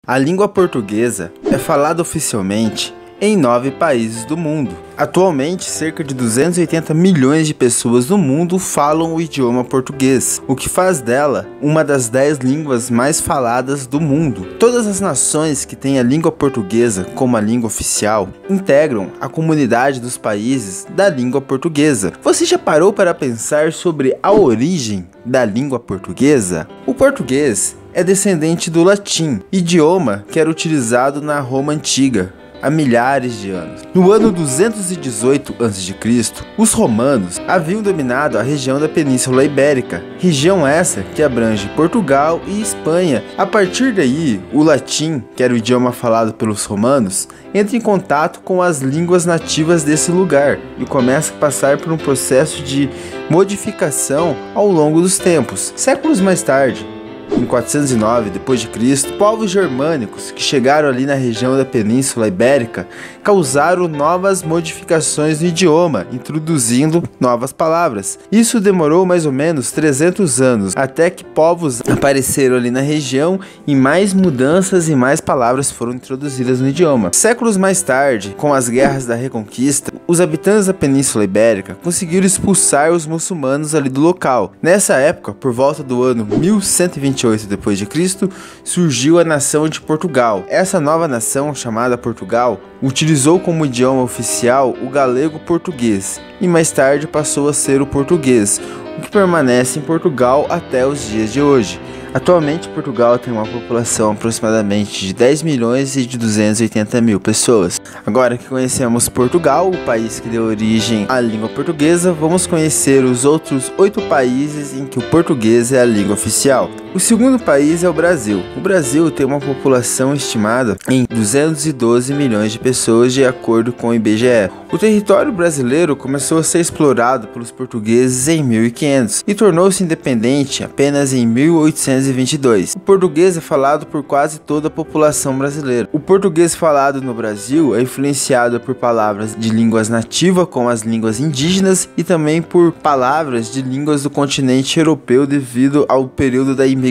A língua portuguesa é falada oficialmente em 9 países do mundo. Atualmente, cerca de 280 milhões de pessoas no mundo falam o idioma português, o que faz dela uma das 10 línguas mais faladas do mundo. Todas as nações que têm a língua portuguesa como a língua oficial integram a comunidade dos países da língua portuguesa. Você já parou para pensar sobre a origem da língua portuguesa? O português é descendente do latim, idioma que era utilizado na Roma Antiga há milhares de anos. No ano 218 a.C., os romanos haviam dominado a região da Península Ibérica, região essa que abrange Portugal e Espanha. A partir daí, o latim, que era o idioma falado pelos romanos, entra em contato com as línguas nativas desse lugar e começa a passar por um processo de modificação ao longo dos tempos. Séculos mais tarde, em 409 d.C., povos germânicos que chegaram ali na região da Península Ibérica causaram novas modificações no idioma, introduzindo novas palavras. Isso demorou mais ou menos 300 anos, até que povos apareceram ali na região e mais mudanças e mais palavras foram introduzidas no idioma. Séculos mais tarde, com as guerras da Reconquista, os habitantes da Península Ibérica conseguiram expulsar os muçulmanos ali do local. Nessa época, por volta do ano 1128 d.C., surgiu a nação de Portugal. Essa nova nação, chamada Portugal, utilizou como idioma oficial o galego-português e mais tarde passou a ser o português, o que permanece em Portugal até os dias de hoje. Atualmente, Portugal tem uma população aproximadamente de 10 milhões e de 280 mil pessoas. Agora que conhecemos Portugal, o país que deu origem à língua portuguesa, vamos conhecer os outros 8 países em que o português é a língua oficial. O segundo país é o Brasil. O Brasil tem uma população estimada em 212 milhões de pessoas, de acordo com o IBGE. O território brasileiro começou a ser explorado pelos portugueses em 1500 e tornou-se independente apenas em 1822. O português é falado por quase toda a população brasileira. O português falado no Brasil é influenciado por palavras de línguas nativas, como as línguas indígenas, e também por palavras de línguas do continente europeu devido ao período da imigração.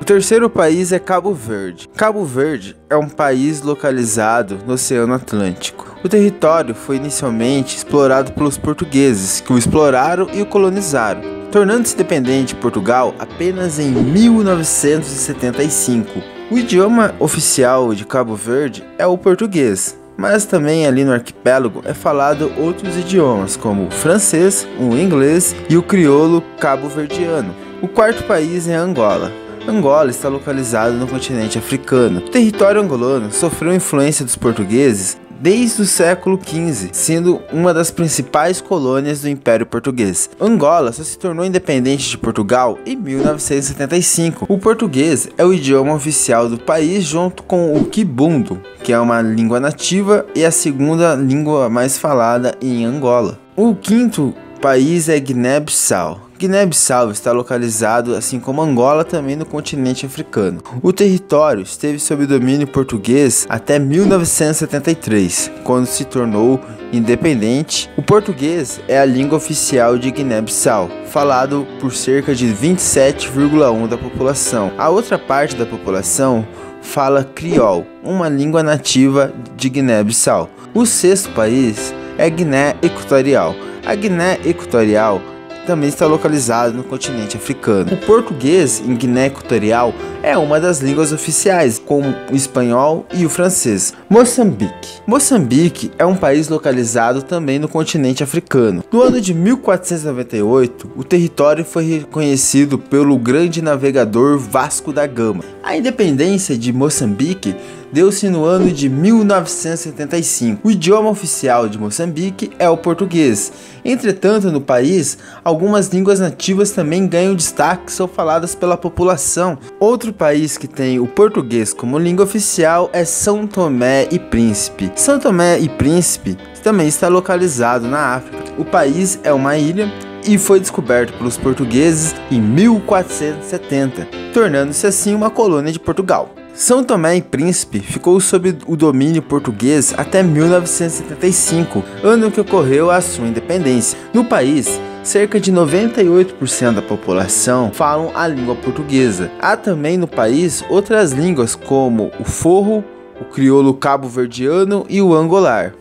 O terceiro país é Cabo Verde. Cabo Verde é um país localizado no Oceano Atlântico. O território foi inicialmente explorado pelos portugueses, que o exploraram e o colonizaram, tornando-se independente de Portugal apenas em 1975. O idioma oficial de Cabo Verde é o português, mas também ali no arquipélago é falado outros idiomas, como o francês, o inglês e o crioulo cabo-verdiano. O quarto país é Angola. Angola está localizado no continente africano. O território angolano sofreu influência dos portugueses desde o século XV, sendo uma das principais colônias do Império Português. Angola só se tornou independente de Portugal em 1975. O português é o idioma oficial do país, junto com o quibundo, que é uma língua nativa e a segunda língua mais falada em Angola. O quinto país é Guiné-Bissau. Guiné-Bissau está localizado, assim como Angola, também no continente africano. O território esteve sob domínio português até 1973, quando se tornou independente. O português é a língua oficial de Guiné-Bissau, falado por cerca de 27,1% da população. A outra parte da população fala crioulo, uma língua nativa de Guiné-Bissau. O sexto país é Guiné Equatorial. A Guiné Equatorial também está localizado no continente africano. O português em Guiné Equatorial é uma das línguas oficiais, como o espanhol e o francês. Moçambique. Moçambique é um país localizado também no continente africano. No ano de 1498, o território foi reconhecido pelo grande navegador Vasco da Gama. A independência de Moçambique deu-se no ano de 1975. O idioma oficial de Moçambique é o português. Entretanto, no país, algumas línguas nativas também ganham destaque, são faladas pela população. Outro país que tem o português como língua oficial é São Tomé e Príncipe. São Tomé e Príncipe também está localizado na África. O país é uma ilha e foi descoberto pelos portugueses em 1470, tornando-se assim uma colônia de Portugal. São Tomé e Príncipe ficou sob o domínio português até 1975, ano que ocorreu a sua independência. No país, cerca de 98% da população falam a língua portuguesa. Há também no país outras línguas como o forro, o crioulo cabo-verdiano e o angolar.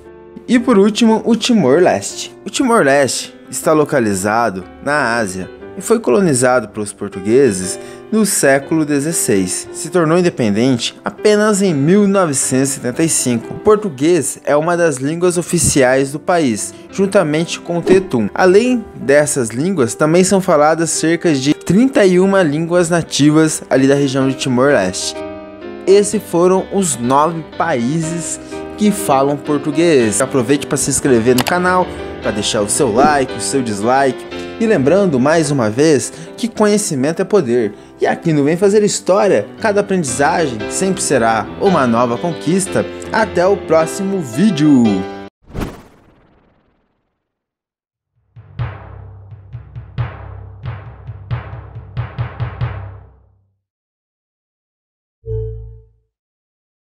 E por último, o Timor-Leste. O Timor-Leste está localizado na Ásia e foi colonizado pelos portugueses no século XVI. Se tornou independente apenas em 1975. O português é uma das línguas oficiais do país, juntamente com o tetum. Além dessas línguas, também são faladas cerca de 31 línguas nativas ali da região de Timor-Leste. Esses foram os 9 países que falam português. Aproveite para se inscrever no canal, para deixar o seu like, o seu dislike. E lembrando mais uma vez que conhecimento é poder. E aqui no Vem Fazer História, cada aprendizagem sempre será uma nova conquista. Até o próximo vídeo!